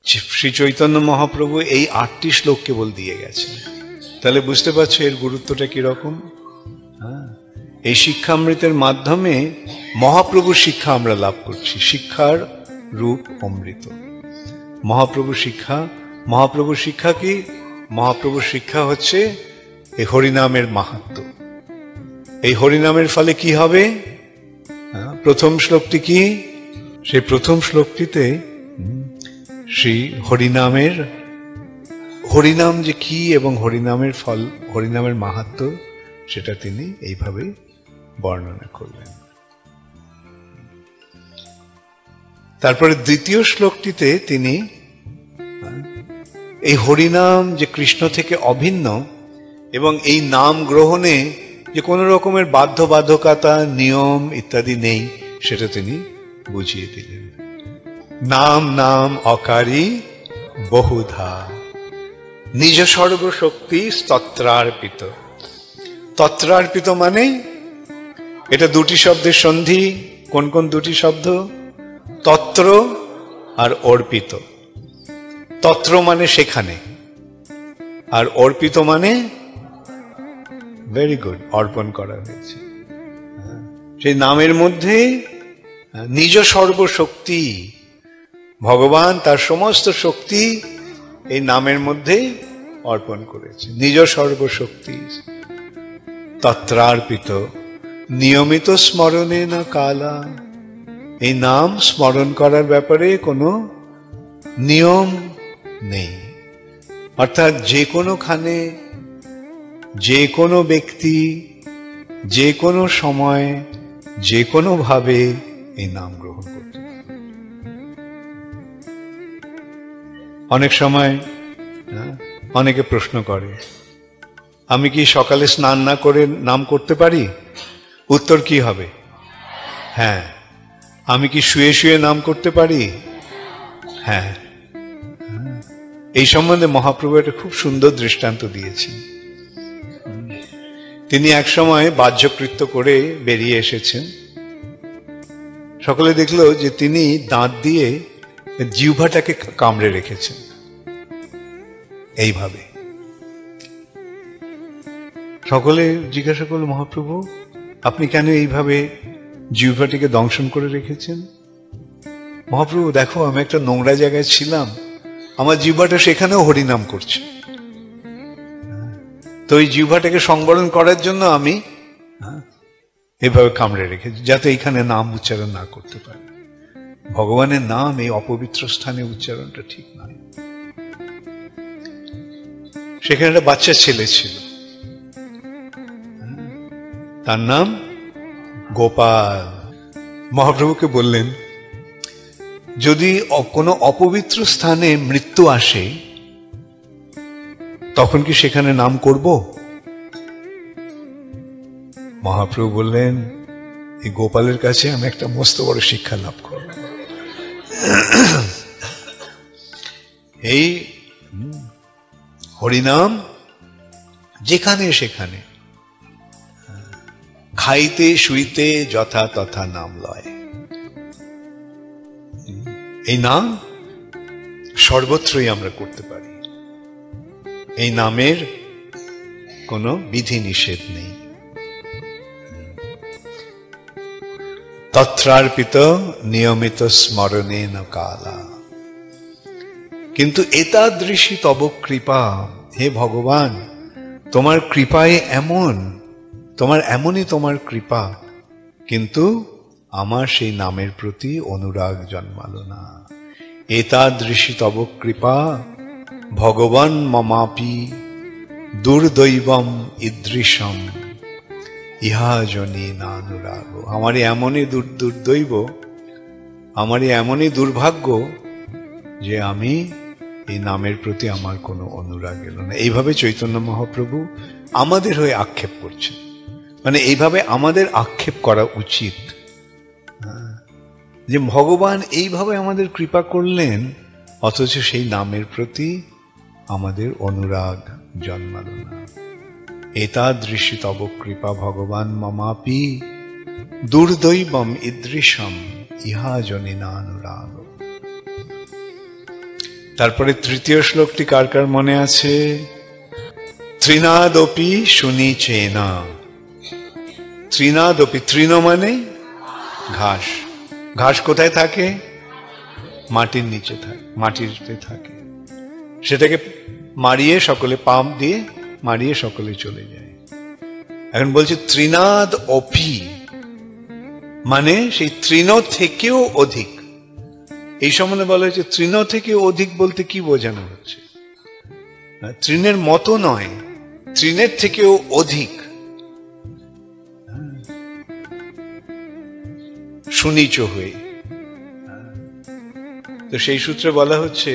শ্রী চৈতন্য মহাপ্রভু এই 8টি শ্লোক কেবল দিয়ে গেছেন। তাহলে বুঝতে পারছো এর গুরুত্বটা কিরকম। এই শিক্ষামৃতের মাধ্যমে মহাপ্রভুর শিক্ষা আমরা লাভ করছি। শিক্ষার রূপ অমৃত। মহাপ্রভুর শিক্ষা কি? মহাপ্রভুর শিক্ষা হচ্ছে এই হরিনামের মাহাত্ম্য। এই হরিনামের ফলে কি হবে? প্রথম শ্লোকটি কি? সেই প্রথম শ্লোকটিতে শ্রী হরিনাম যে কি এবং হরিনামের ফল, হরিনামের মাহাত্ম্য, সেটা তিনি এইভাবে বর্ণনা করলেন। তারপরে দ্বিতীয় শ্লোকটিতে তিনি এই হরিনাম যে কৃষ্ণ থেকে অভিন্ন এবং এই নাম গ্রহণে যে কোনো রকমের বাধ্যবাধকতা, নিয়ম ইত্যাদি নেই, সেটা তিনি বুঝিয়ে দিলেন। নাম নাম অকারী বহুধা, নিজ সর্বশক্তি তত্রার্পিত। তত্রার্পিত মানে এটা দুটি শব্দের সন্ধি। কোন কোন দুটি শব্দ? তত্র আর অর্পিত। তত্র মানে সেখানে, আর অর্পিত মানে ভেরি গুড, অর্পণ করা হয়েছে। সেই নামের মধ্যে নিজ সর্বশক্তি, ভগবান তার সমস্ত শক্তি এই নামের মধ্যে অর্পণ করেছে। নিজ সর্বশক্তি তত্রার্পিত নিয়মিত স্মরণে না কালা। এই নাম স্মরণ করার ব্যাপারে কোনো নিয়ম নেই। অর্থাৎ যে কোনোখানে, যে কোনো ব্যক্তি, যে কোনো সময়, যে কোনো ভাবে এই নাম গ্রহণ করতে পারে। অনেক সময় অনেকে প্রশ্ন করে, আমি কি সকালে স্নান না করে নাম করতে পারি? উত্তর কি হবে? হ্যাঁ। আমি কি শুয়ে শুয়ে নাম করতে পারি? হ্যাঁ। এই সম্বন্ধে মহাপ্রভু একটা খুব সুন্দর দৃষ্টান্ত দিয়েছেন। তিনি এক সময় বাহ্যকৃত্য করে বেরিয়ে এসেছেন। সকলে দেখলো যে তিনি দাঁত দিয়ে জিহ্বাটাকে কামড়ে রেখেছেন এইভাবে। সকলে জিজ্ঞাসা করল, মহাপ্রভু আপনি কেন এইভাবে জিহ্বাটিকে দংশন করে রেখেছেন? মহাপ্রভু দেখো, আমি একটা নোংরা জায়গায় ছিলাম, আমার জিহ্বাটা সেখানেও হরিনাম করছে, তো এই জিহ্বাটাকে সংবরণ করার জন্য আমি এভাবে কামড়ে রেখেছি, যাতে এইখানে নাম উচ্চারণ না করতে পারে। ভগবানের নাম এই অপবিত্র স্থানে উচ্চারণটা ঠিক নয়। সেখানে একটা বাচ্চা ছেলে ছিল, তার নাম গোপাল। মহাপ্রভুকে বললেন, যদি কোনো অপবিত্র স্থানে মৃত্যু আসে তখন কি সেখানে নাম করব? মহাপ্রভু বললেন, এই গোপালের কাছে আমি একটা মস্ত বড় শিক্ষা লাভ করব। এই হরিনাম যেখানে সেখানে, খাইতে শুইতে যথা তথা নাম লয়। এই নাম সর্বত্রই আমরা করতে পারি। এই নামের কোনো বিধি নিষেধ নেই। তত্রার্পিত নিয়মিত স্মরণে ন কালা। কিন্তু এতাদৃশী তব কৃপা, হে ভগবান তোমার কৃপায় এমন, তোমার এমনই তোমার কৃপা, কিন্তু আমার সেই নামের প্রতি অনুরাগ জন্মালো না। এতাদৃশী তব কৃপা ভগবান মমাপি দুর্দৈবম ঈদৃশম ইহা জনি নানুরাগ। আমারই এমনই দুর্দৈব, আমারই এমনই দুর্ভাগ্য যে আমি এই নামের প্রতি আমার কোনো অনুরাগ এলো না। এইভাবে চৈতন্য মহাপ্রভু আমাদের হয়ে আক্ষেপ করছেন। মানে এইভাবে আমাদের আক্ষেপ করা উচিত যে ভগবান এইভাবে আমাদের কৃপা করলেন, অথচ সেই নামের প্রতি আমাদের অনুরাগ জন্মালো না। এতাদৃশী তব কৃপা ভগবান মমাপি দুর্দৈবম ঈদৃশম ইহা জনি নানুরাগ। তারপরে তৃতীয় শ্লোকটি কার কার মনে আছে? তৃণাদপি শুনিচেনা। তৃণাদপি, তৃণ মানে ঘাস। ঘাস কোথায় থাকে? মাটির নিচে থাকে, মাটিতে থাকে। সেটাকে মারিয়ে সকলে, পাম্প দিয়ে মারিয়ে সকলে চলে যায়। এখন বলছে তৃণাদ অপি, মানে সেই তৃণ থেকেও অধিক। এই সম্বন্ধে বলা হয়েছে তৃণ থেকে অধিক বলতে কি বোঝানো হচ্ছে? তৃণের মতো নয়, তৃণের থেকেও অধিক। সুনীচ হয়ে। তো সেই সূত্রে বলা হচ্ছে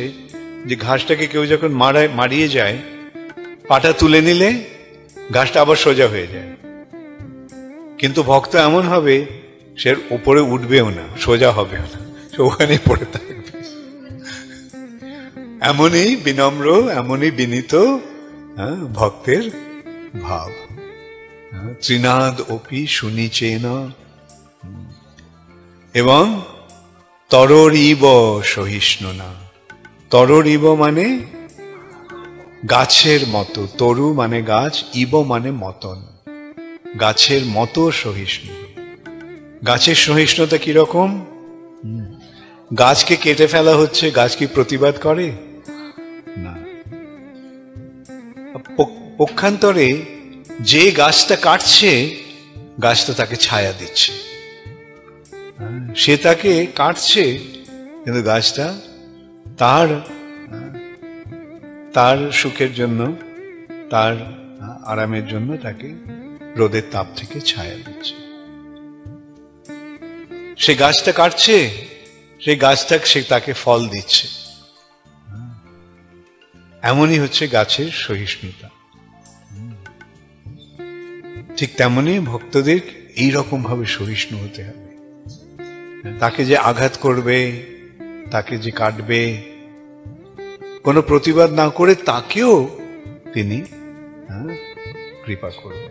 যে ঘাসটাকে কেউ যখন মারিয়ে যায়, পাটা তুলে নিলে ঘাসটা আবার সোজা হয়ে যায়। কিন্তু ভক্ত এমন হবে, সে উপরে উঠবেও না, সোজা হবেও না, সে ওখানেই পড়ে থাকবে। এমনই বিনম্র, এমনই বিনীত ভক্তের ভাব। তৃণাদ অপি শুনিচেনা। এবং তররিব সহিষ্ণুনা। তররিব মানে গাছের মতো, তরু মানে গাছ, ইব মানে মতন, গাছের মতো সহিষ্ণু। গাছের সহিষ্ণুতা কিরকম? গাছকে কেটে ফেলা হচ্ছে, গাছ কি প্রতিবাদ করে? না। পক্ষান্তরে যে গাছটা কাটছে, গাছটা তাকে ছায়া দিচ্ছে। সে তাকে কাটছে, কিন্তু গাছটা তার সুখের জন্য, তার আরামের জন্য তাকে রোদের তাপ থেকে ছায়া দিচ্ছে। সে গাছটা কাটছে, সেই গাছটা সে তাকে ফল দিচ্ছে। এমনই হচ্ছে গাছের সহিষ্ণুতা। ঠিক তেমনি ভক্তদের এইরকম ভাবে সহিষ্ণু হতে হবে। তাকে যে আঘাত করবে, তাকে যে কাটবে, কোনো প্রতিবাদ না করে তাকেও তিনি কৃপা করবেন।